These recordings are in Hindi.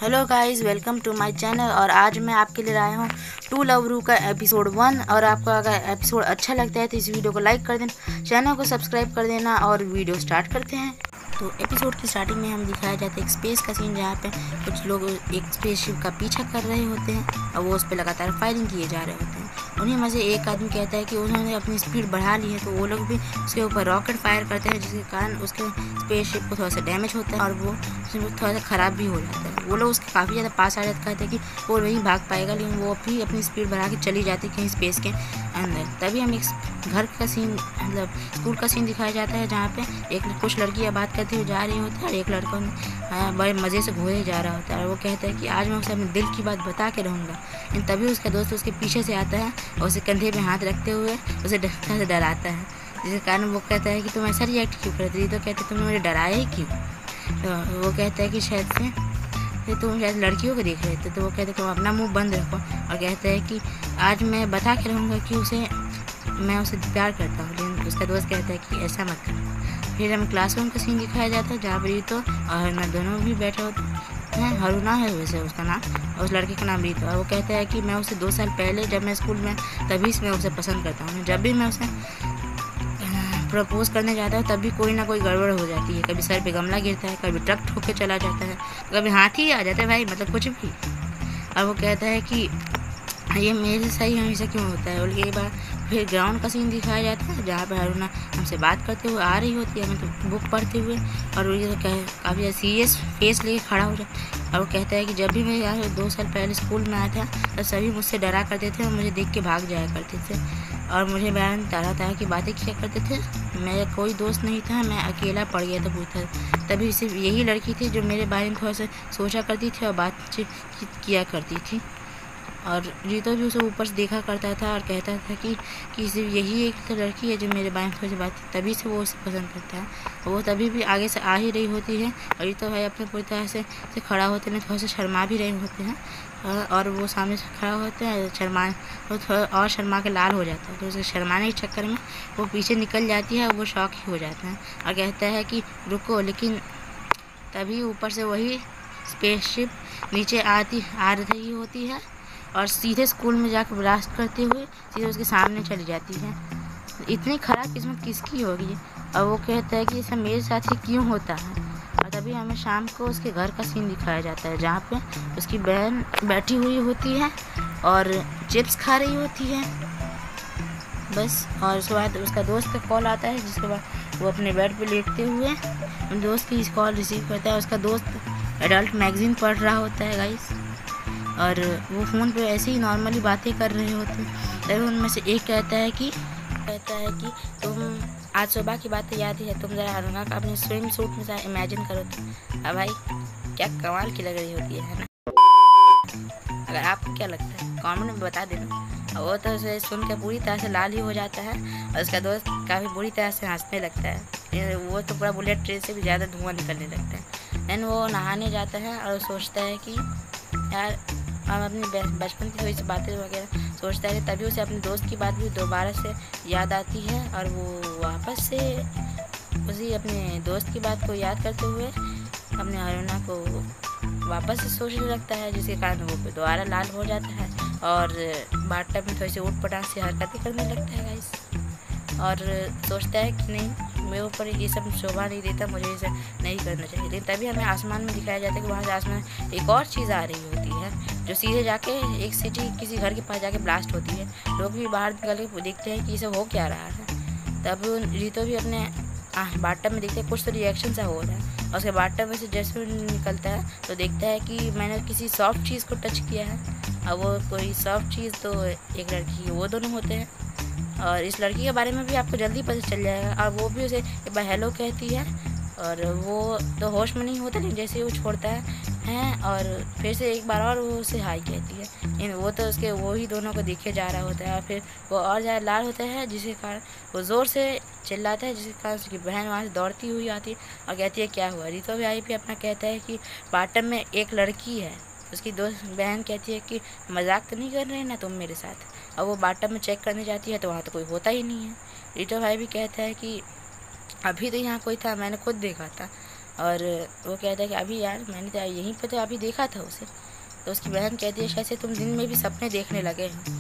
Hello guys, welcome to my channel. और आज मैं आपके लिए लाया हूँ टू लव रू का एपिसोड 1। और आपको अगर एपिसोड अच्छा लगता है तो इस वीडियो को लाइक कर देना, चैनल को सब्सक्राइब कर देना और वीडियो स्टार्ट करते हैं। तो एपिसोड की स्टार्टिंग में हम दिखाया जाता है एक स्पेस का सीन, जहाँ पे कुछ लोग एक स्पेसशिप का पीछा कर रहे होते हैं और वो उस पर लगातार फायरिंग किए जा रहे होते हैं। उन्हीं में से एक आदमी कहता है कि उन्होंने अपनी स्पीड बढ़ा ली है, तो वो लोग भी उसके ऊपर रॉकेट फायर करते हैं, जिसके कारण उसके स्पेसशिप को थोड़ा सा डैमेज होता है और वो थोड़ा सा ख़राब भी हो जाता है। वो लोग उसके काफ़ी ज़्यादा पास आ जाते कहते हैं कि वो नहीं भाग पाएगा, लेकिन वो भी अपनी स्पीड बढ़ा के चली जाती है कहीं स्पेस के अंदर। तभी हम एक घर का सीन, मतलब स्कूल का सीन दिखाया जाता है, जहाँ पे कुछ लड़कियाँ बात करती हुई जा रही होती है और एक लड़का बड़े मज़े से घूरे जा रहा होता है। और वो कहता है कि आज मैं उसे अपने दिल की बात बता के रहूँगा। लेकिन तभी उसका दोस्त उसके पीछे से आता है और उसे कंधे पे हाथ रखते हुए उसे डराता है, जिसके कारण वो कहता है कि तुम ऐसा रिएक्ट क्यों करती? तो कहते तुमने मुझे डराया ही क्यों? तो वो कहता है कि शायद से तुम शायद लड़कियों को देख रहे थे। तो वो कहते तुम अपना मुंह बंद रखो, और कहता है कि आज मैं बता के रहूँगा कि मैं उसे प्यार करता हूँ। लेकिन उसका दोस्त कहता है कि ऐसा मत कर। फिर हम क्लासरूम का सीन दिखाया जाता है, जहाँ पर रीतो और हरुणा दोनों भी बैठे होते हैं। हरुणा है वैसे उसका नाम, और उस लड़के का नाम रीतो। और वो कहता है कि मैं उसे 2 साल पहले जब मैं स्कूल में, तभी से मैं उसे पसंद करता हूँ। जब भी मैं उसे प्रपोज करने जाता है तभी कोई ना कोई गड़बड़ हो जाती है। कभी सर पे गमला गिरता है, कभी ट्रक ठोक के चला जाता है, कभी हाथी ही आ जाता है भाई, मतलब कुछ भी। और वो कहता है कि ये मेरे से सही हमेशा क्यों होता है। और ये बार फिर ग्राउंड का सीन दिखाया जाता है, जहाँ पर हरुणा हमसे बात करते हुए आ रही होती है, मतलब बुक पढ़ते हुए, और वो ये काफ़ी सीरियस फेस लेके खड़ा हो जाए। और वो कहता है कि जब भी मैं यार 2 साल पहले स्कूल में आया था तो सभी मुझसे डरा करते थे और मुझे देख के भाग जाया करते थे, और मुझे बयान तरह तरह की बातें किया करते थे। मेरा कोई दोस्त नहीं था, मैं अकेला पड़ गया था पूरी तरह। तभी सिर्फ यही लड़की थी जो मेरे बारे में थोड़ा सा सोचा करती थी और बातचीत किया करती थी। और रीतो भी उसे ऊपर से देखा करता था और कहता था कि सिर्फ यही एक लड़की है जो मेरे बारे में थोड़ी सी बात, तभी से वो उसे पसंद करता है। और वो तभी भी आगे से आ ही रही होती है, और रीतो भाई अपने पूरी तरह से खड़ा होते हैं, थोड़ा सा शर्मा भी रहे होते हैं। और वो सामने से खड़ा होते हैं, वो थोड़ा और शर्मा के लाल हो जाता है। तो उसे शर्माने के चक्कर में वो पीछे निकल जाती है और वो शॉक ही हो जाता है और कहता है कि रुको। लेकिन तभी ऊपर से वही स्पेसशिप नीचे आ रही होती है और सीधे स्कूल में जाकर ब्लास्ट करते हुए सीधे उसके सामने चली जाती है। इतनी खराब किस्मत किसकी होगी? और वो कहता है कि ऐसा मेरे साथ ही क्यों होता है। और तभी हमें शाम को उसके घर का सीन दिखाया जाता है, जहाँ पे उसकी बहन बैठी हुई होती है और चिप्स खा रही होती है बस। और उसके बाद उसका दोस्त का कॉल आता है, जिसके बाद वो अपने बेड पे लेटते हुए दोस्त की कॉल रिसीव करता है। उसका दोस्त एडल्ट मैगजीन पढ़ रहा होता है गाइस, और वो फ़ोन पे ऐसे ही नॉर्मली बातें कर रहे होते हैं। तभी उनमें से एक कहता है कि तुम आज सुबह की बातें याद है, तुम ज़रा हरुणा का अपने स्विम सूट में इमेजिन करो तो। अब भाई क्या कमाल की लग रही होती है ना? अगर आपको क्या लगता है कमेंट में बता देना। और वो तो उसे सुन के पूरी तरह से लाल ही हो जाता है, और उसका दोस्त काफ़ी बुरी तरह से हंसने लगता है। वो तो पूरा बुलेट ट्रेन से भी ज़्यादा धुआं निकलने लगता है। देन वो नहाने जाता है और सोचता है कि यार हम अपनी बचपन की थोड़ी सी बातें वगैरह सोचता है। तभी उसे अपने दोस्त की बात भी दोबारा से याद आती है, और वो वापस से उसी अपने दोस्त की बात को याद करते हुए अपने हरुणा को वापस से सोचने लगता है, जिसके कारण वो दोबारा लाल हो जाता है और बाथटब में थोड़ी सी उठपटांग से हरकतें करने लगता है गाइस। और सोचता है कि नहीं, मेरे ऊपर ये सब शोभा नहीं देता, मुझे इसे नहीं करना चाहिए। लेकिन तभी हमें आसमान में दिखाया जाता है कि वहाँ से आसमान एक और चीज़ आ रही होती है, जो सीधे जाके एक सिटी किसी घर के पास जाके ब्लास्ट होती है। लोग भी बाहर निकल के देखते हैं कि इसे हो क्या रहा है। तब रीतो भी अपने बाथटब में देखते हैं कुछ तो रिएक्शन सा हो रहा है, और उसके बाथटब में से जैसे निकलता है तो देखता है कि मैंने किसी सॉफ्ट चीज़ को टच किया है। और वो कोई सॉफ्ट चीज़ तो एक लड़की, वो दोनों होते हैं। और इस लड़की के बारे में भी आपको जल्दी पता चल जाएगा, और वो भी उसे एक बार हेलो कहती है, और वो तो होश में नहीं होता, लेकिन जैसे ही वो छोड़ता है और फिर से एक बार और वो उसे हाई कहती है। लेकिन वो तो उसके वो ही दोनों को देखे जा रहा होता है, और फिर वो और ज़्यादा लाल होता है, जिसके कारण वो ज़ोर से चिल्लाता है, जिसके कारण उसकी बहन वहाँ से दौड़ती हुई आती है और कहती है क्या हुआ। रीतो भी आई भी अपना कहता है कि बाटम में एक लड़की है। उसकी दोस्त बहन कहती है कि मजाक तो नहीं कर रहे ना तुम मेरे साथ। और वो बाटम में चेक करने जाती है तो वहाँ तो कोई होता ही नहीं है। रीतो भाई भी कहता है कि अभी तो यहाँ कोई था, मैंने खुद देखा था। और वो कहता है कि अभी यार मैंने तो यहीं पे तो अभी देखा था उसे। तो उसकी बहन कहती है शायद से तुम दिन में भी सपने देखने लगे हो,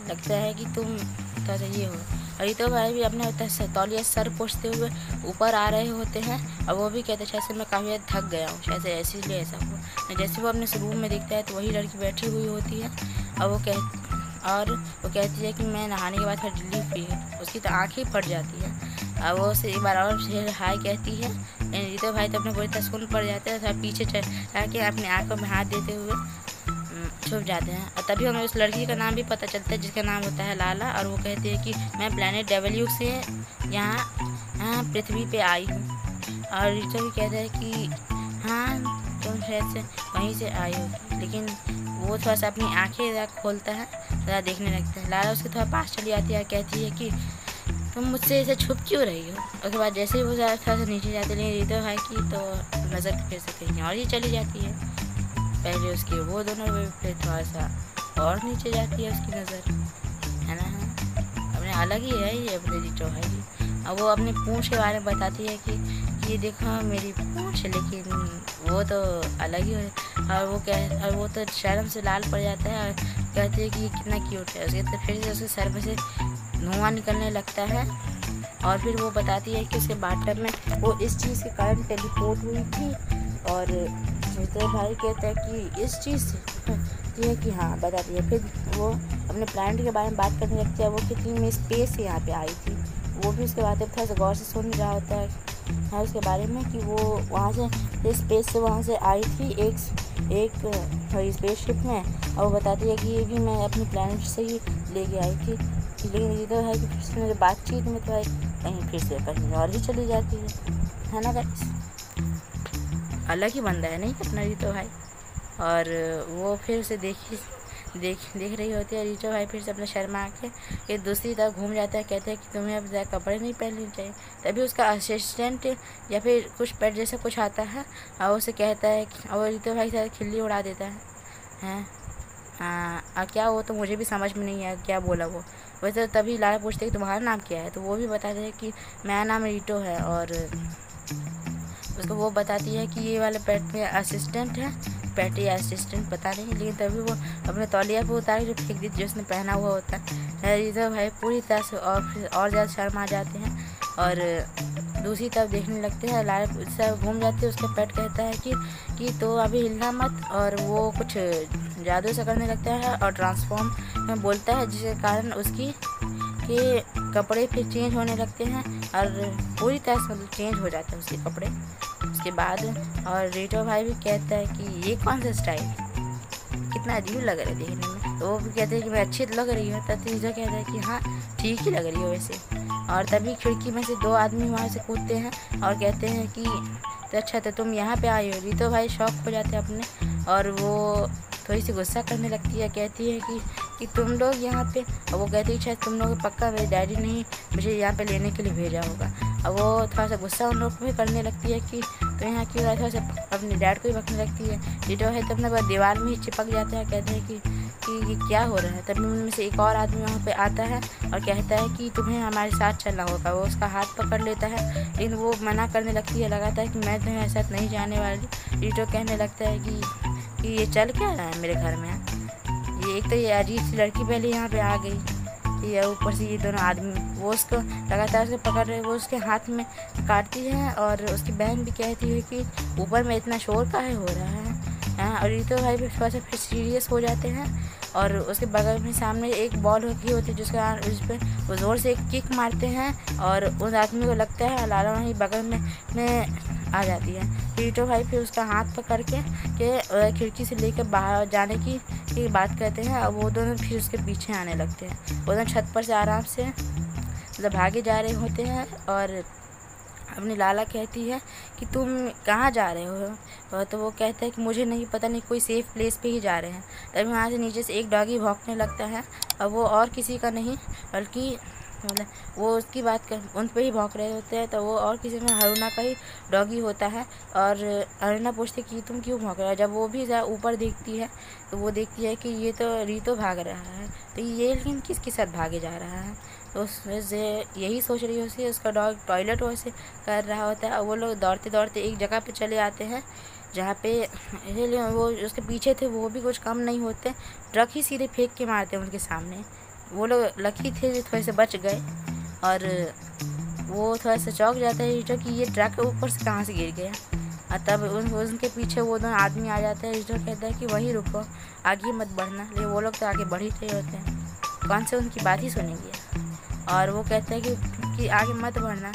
लगता है कि तुम थोड़ा ये हो। और रितो भाई भी अपने तौलिया सर पोंछते हुए ऊपर आ रहे होते हैं और वो भी कहते हैं शायद से मैं काफ़ी ज़्यादा थक गया हूँ, शायद से इसीलिए ऐसा हुआ। जैसे वो अपने रूम में देखता है तो वही लड़की बैठी हुई होती है और वो कहती है कि मैं नहाने के बाद फिर रिलीफ पी है। उसकी तो आँख ही फट जाती है और वो उसे एक बार और हाय कहती है। रितो भाई तो अपने पूरी तरह सुन पड़ जाते हैं, थोड़ा पीछे जाके अपने आँखों में हाथ देते हुए छुप जाते हैं। और तभी हमें उस लड़की का नाम भी पता चलता है जिसका नाम होता है लाला। और वो कहती है कि मैं प्लेनेट डब्ल्यू से यहाँ पृथ्वी पे आई हूँ। और रितो भी कहता है कि हाँ तुम शायद से वहीं से आई हो, लेकिन वो थोड़ा सा अपनी आँखें खोलता है, थोड़ा देखने लगता है। लाला उसके थोड़ा पास चली आती है और कहती है कि तुम मुझसे ऐसे छुप क्यों रही हो। उसके बाद जैसे ही वो थोड़ा सा नीचे जाते हैं रितो भाई की तो नज़र फिर से कहीं और ही चली जाती है। पहले उसके वो दोनों पे थोड़ा सा और नीचे जाती है उसकी नज़र, है ना। अपने अलग ही है ये अपने रितो भाई की। अब वो अपनी पूँछ के बारे में बताती है कि ये देखो मेरी पूँछ, लेकिन वो तो अलग ही है। और वो तो शर्म से लाल पड़ जाता है और कहती है कि ये कितना क्यूट है। उसके तो फिर से उसके सर में से धुआं निकलने लगता है। और फिर वो बताती है कि उसके बाथटब में वो इस चीज़ के कारण टेलीपोर्ट हुई थी। और रितो भाई कहता है कि इस चीज़ से है कि हाँ बताती है। फिर वो अपने प्लानट के बारे में बात करने लगती है, वो कितनी में स्पेस से यहाँ पे आई थी। वो भी उसके बारे में थोड़ा सा गौर से सुन रहा होता है उसके बारे में कि वो वहाँ से स्पेस से वहाँ से आई थी एक स्पेसशिप में। और वो बताती है कि ये भी मैं अपनी प्लानट से ही लेके आई थी। लेकिन रितो भाई की फिर से मेरी बातचीत में तो कहीं फिर से कहीं और ही चली जाती है ना गाइस। अलग ही बंदा है नहीं अपना रितो भाई। और वो फिर से देख रही होती है। रितो भाई फिर से अपना शर्मा के ये दूसरी तरफ घूम जाता है, कहते हैं कि तुम्हें अब ज़्यादा कपड़े नहीं पहनने चाहिए। तभी उसका असिस्टेंट या फिर कुछ पेट जैसा कुछ आता है और उसे कहता है कि और रितो भाई से खिल्ली उड़ा देता है हाँ क्या वो तो मुझे भी समझ में नहीं आया क्या बोला वो। वैसे तभी लाला पूछते कि तुम्हारा नाम क्या है, तो वो भी बताते हैं कि मेरा नाम रितो है। और उसको वो बताती है कि ये वाले पेट में असिस्टेंट है, पेट या असिस्टेंट पता नहीं। लेकिन तभी वो अपने तौलिया पे उतार जो फेंक देती है उसने पहना हुआ होता है। रितो भाई पूरी तरह से और ज़्यादा शर्मा जाते हैं और दूसरी तरफ देखने लगते हैं। लाला सब घूम जाते हैं। उसका पेट कहता है कि तो अभी हिलना मत। और वो कुछ जादू से करने लगता है और ट्रांसफॉर्म में बोलता है, जिसके कारण उसकी के कपड़े फिर चेंज होने लगते हैं और पूरी तरह से चेंज हो जाते हैं उसके कपड़े उसके बाद। और रितो भाई भी कहता है कि ये कौन सा स्टाइल कितना अजीब लग रहा है देखने में। तो वो भी कहते हैं कि मैं अच्छी लग रही हूँ। तब रितो कहता है कि हाँ ठीक ही लग रही हो वैसे। और तभी खिड़की में से दो आदमी वहाँ से कूदते हैं और कहते हैं कि तो अच्छा तो तुम यहाँ पे आई हो। रितो भाई शौक हो जाते हैं अपने और वो थोड़ी सी गुस्सा करने लगती है, कहती है कि तुम लोग यहाँ पे। और वो कहती है शायद तुम लोग पक्का मेरे डैडी ने मुझे यहाँ पे लेने के लिए भेजा होगा। और वो थोड़ा सा गुस्सा उन लोग को भी करने लगती है कि तो यहाँ क्यों आया, थोड़ा सा अपने डैड को ही बकने लगती है। रितो है तो अपने दीवार में ही चिपक जाता है, कहते हैं कि ये क्या हो रहा है। तभी उनमें से एक और आदमी वहाँ पे आता है और कहता है कि तुम्हें हमारे साथ चलना होगा। वो उसका हाथ पकड़ लेता है लेकिन वो मना करने लगती है, लगाता है कि मैं तुम्हें साथ नहीं जाने वाली। रितो कहने लगता है कि ये चल क्या रहा है मेरे घर में। ये एक तो ये अजीब सी लड़की पहले यहाँ पे आ गई, ये ऊपर से ये दोनों आदमी वो उसको लगातार से पकड़ रहे, वो उसके हाथ में काटती है। और उसकी बहन भी कहती है कि ऊपर में इतना शोर काहे हो रहा है। और रितो भाई भी थोड़ा सा फिर सीरियस हो जाते हैं। और उसके बगल में सामने एक बॉल रखी होती है जिसका उस पर वो ज़ोर से एक किक मारते हैं और उस आदमी को लगता है लाला वहीं बगल में आ जाती है। रितो भाई फिर उसका हाथ पकड़ के खिड़की से लेकर बाहर जाने की बात करते हैं और वो दोनों फिर उसके पीछे आने लगते हैं। वो दोनों छत पर से आराम से मतलब भागे जा रहे होते हैं। और अपनी लाला कहती है कि तुम कहाँ जा रहे हो। तो वो कहता है कि मुझे नहीं पता, नहीं कोई सेफ़ प्लेस पे ही जा रहे हैं। तभी वहाँ से नीचे से एक डॉगी भौंकने लगता है और वो और किसी का नहीं बल्कि मतलब वो उसकी बात कर उन पे ही भौंक रहे होते हैं। तो वो और किसी में हारूना का ही डॉगी होता है और हारूना पूछती कि तुम क्यों भौंक रहे हो। जब वो भी ऊपर देखती है तो वो देखती है कि ये तो रीतो भाग रहा है, तो ये लेकिन किसके साथ भागे जा रहा है। तो उससे यही सोच रही होती है, उसका डॉग टॉयलेट वैसे कर रहा होता है और वो लोग दौड़ते दौड़ते एक जगह पे चले आते हैं जहाँ पे वो उसके पीछे थे वो भी कुछ कम नहीं होते, ट्रक ही सीधे फेंक के मारते हैं उनके सामने। वो लोग लकी थे जो थोड़े से बच गए और वो थोड़ा सा चौंक जाता है रीटो कि ये ट्रक ऊपर से कहाँ से गिर गया। और तब उनके पीछे वो दोनों आदमी आ जाते हैं। रीटो कहता है कि वहीं रुको, आगे मत बढ़ना, लेकिन वो लोग तो आगे बढ़ ही रहे होते हैं, कौन से उनकी बात ही सुनेंगे। और वो कहते हैं कि आगे मत बढ़ना,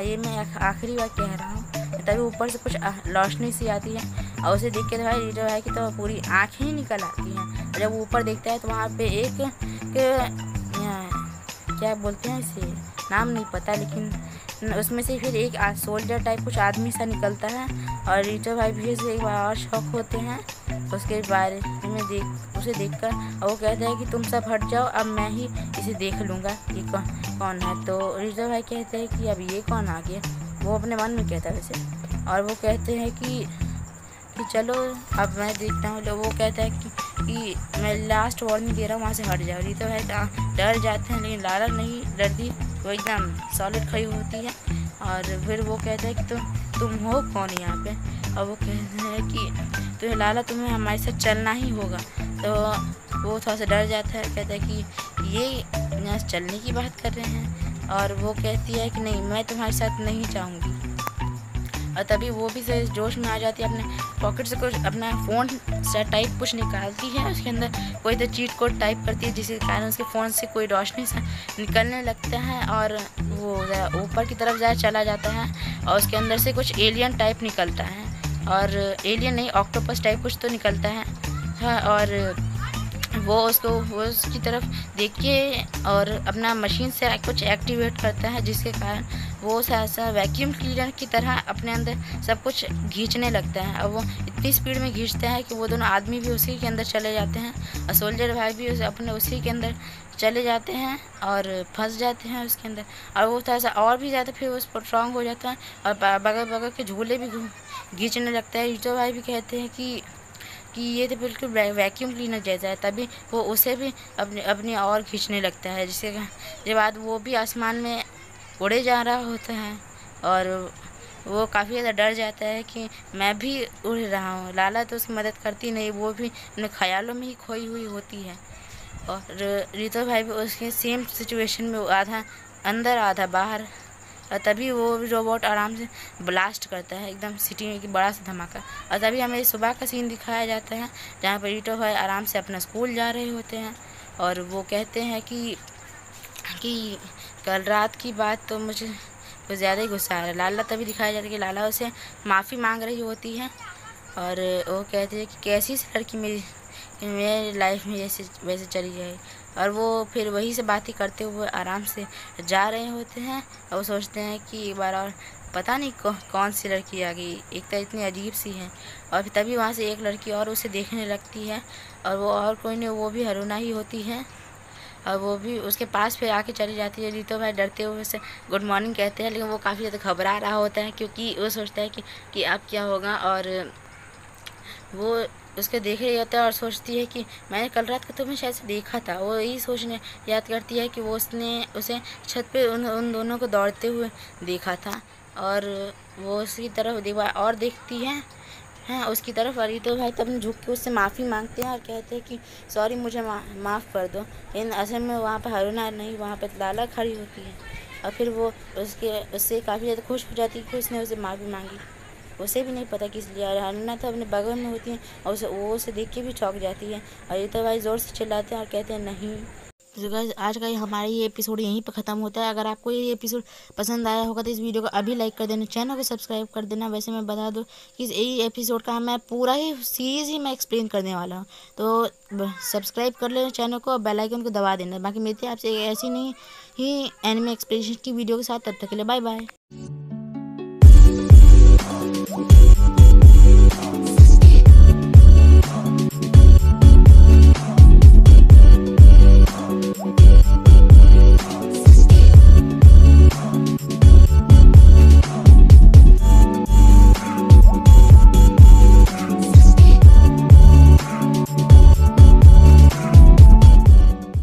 ये मैं आखिरी बार कह रहा हूँ। तभी ऊपर से कुछ रोशनी सी आती है और उसे देख के भाई रीटो भाई की तो पूरी आँखें ही निकल आती हैं। जब वो ऊपर देखता है तो वहाँ पे एक क्या बोलते हैं इसे, नाम नहीं पता, लेकिन उसमें से फिर एक सोल्जर टाइप कुछ आदमी सा निकलता है। और रीटो भाई भी से एक बार और शौक होते हैं उसके बारे में उसे देखकर। और वो कहता है कि तुम सब हट जाओ, अब मैं ही इसे देख लूँगा ये कौन है। तो रीटो भाई कहते हैं कि अब ये कौन आ गया, वो अपने मन में कहता है वैसे। और वो कहते हैं कि चलो अब मैं देखता हूँ। वो कहता है कि मैं लास्ट वार्निंग दे रहा हूँ, वहाँ से हट जाओ। रीतो भाई डर जाते हैं, लेकिन लाला नहीं डरती, वो एकदम सॉलिड खड़ी होती है। और फिर वो कहता है कि तुम हो कौन यहाँ पे। और वो कहते हैं कि तो लाला तुम्हें हमारे साथ चलना ही होगा। तो वो थोड़ा सा डर जाता है, कहता है कि ये यहाँ चलने की बात कर रहे हैं। और वो कहती है कि नहीं, मैं तुम्हारे साथ नहीं जाऊँगी। और तभी वो भी से जोश में आ जाती है, अपने पॉकेट से कुछ अपना फ़ोन से टाइप कुछ निकालती है, उसके अंदर कोई तो चीट कोड टाइप करती है जिसके कारण उसके फ़ोन से कोई रोशनी सा निकलने लगता है और वो ऊपर की तरफ चला जाता है। और उसके अंदर से कुछ एलियन टाइप निकलता है, और एलियन नहीं ऑक्टोपस टाइप कुछ तो निकलता है। और वो उसकी तरफ देख के और अपना मशीन से कुछ एक्टिवेट करता है, जिसके कारण वो ऐसा वैक्यूम क्लीनर की तरह अपने अंदर सब कुछ खींचने लगता है। और वो इतनी स्पीड में खींचता है कि वो दोनों आदमी भी उसी के अंदर चले जाते हैं और सोल्जर भाई भी अपने उसी के अंदर चले जाते हैं और फंस जाते हैं उसके अंदर। और वो थोड़ा सा और भी ज़्यादा फिर उस पर स्ट्रॉन्ग हो जाता है और बगल बगल के झूले भी खींचने लगता है। रीटो भाई भी कहते हैं कि ये तो बिल्कुल वैक्यूम क्लीनर जैसा है। तभी वो उसे भी अपनी और खींचने लगता है, जिसके बाद वो भी आसमान में उड़े जा रहा होता है। और वो काफ़ी ज़्यादा डर जाता है कि मैं भी उड़ रहा हूँ। लाला तो उसकी मदद करती नहीं, वो भी अपने ख्यालों में ही खोई हुई होती है। और रीतो भाई भी उसके सेम सिचुएशन में आधा अंदर आधा बाहर। और तभी वो रोबोट आराम से ब्लास्ट करता है एकदम सिटी में, कि बड़ा सा धमाका। और तभी हमें सुबह का सीन दिखाया जाता है जहाँ पर रीटो भाई आराम से अपना स्कूल जा रहे होते हैं। और वो कहते हैं कि कल रात की बात तो मुझे कुछ ज़्यादा ही गुस्सा आ रहा है। लाला तभी दिखाया जाता है कि लाला उसे माफ़ी मांग रही होती है। और वो कहती है कि कैसी सी लड़की मेरी लाइफ में वैसे चली जाए। और वो फिर वही से बातें करते हुए आराम से जा रहे होते हैं। और वो सोचते हैं कि एक बार और पता नहीं कौन सी लड़की आ गई, एक तो इतनी अजीब सी है। और तभी वहाँ से एक लड़की और उसे देखने लगती है, और वो और कोई नहीं, वो भी हारूना ही होती है। और वो भी उसके पास फिर आके चली जाती है। रीतो भाई डरते हुए उसे गुड मॉर्निंग कहते हैं, लेकिन वो काफ़ी ज़्यादा घबरा रहा होता है, क्योंकि वो सोचता है कि अब क्या होगा। और वो उसके देख रही होता है और सोचती है कि मैंने कल रात को तुम्हें शायद से देखा था। वो यही सोचने याद करती है कि वो उसे छत पे उन दोनों को दौड़ते हुए देखा था। और वो उसकी तरफ दीवार और देखती है उसकी तरफ। और रीतो भाई तब झुक के उससे माफ़ी मांगते हैं और कहते हैं कि सॉरी, मुझे माफ़ कर दो। लेकिन असल में वहाँ पर हारूना नहीं, वहाँ पर लाला खड़ी होती है। और फिर वो उससे काफ़ी ज़्यादा खुश हो जाती है कि उसने उसे माफ़ी मांगी। उसे भी नहीं पता किस लिए। हारूना तो अपने बगल में होती है और उसे देख के भी चौंक जाती है। और रीतो भाई ज़ोर से चिल्लाते हैं और कहते हैं नहीं। तो गाइस आज का हमारा ये एपिसोड यहीं पर ख़त्म होता है। अगर आपको ये एपिसोड पसंद आया होगा तो इस वीडियो को अभी लाइक कर देना, चैनल को सब्सक्राइब कर देना। वैसे मैं बता दूं कि ये एपिसोड का मैं पूरा ही सीरीज़ ही मैं एक्सप्लेन करने वाला हूँ, तो सब्सक्राइब कर लेना चैनल को और बेल आइकन को दबा देना। बाकी मिलते हैं आपसे ऐसी नहीं ही एनिमे एक्सप्लेनेशन की वीडियो के साथ। तब तक के लिए बाय बाय।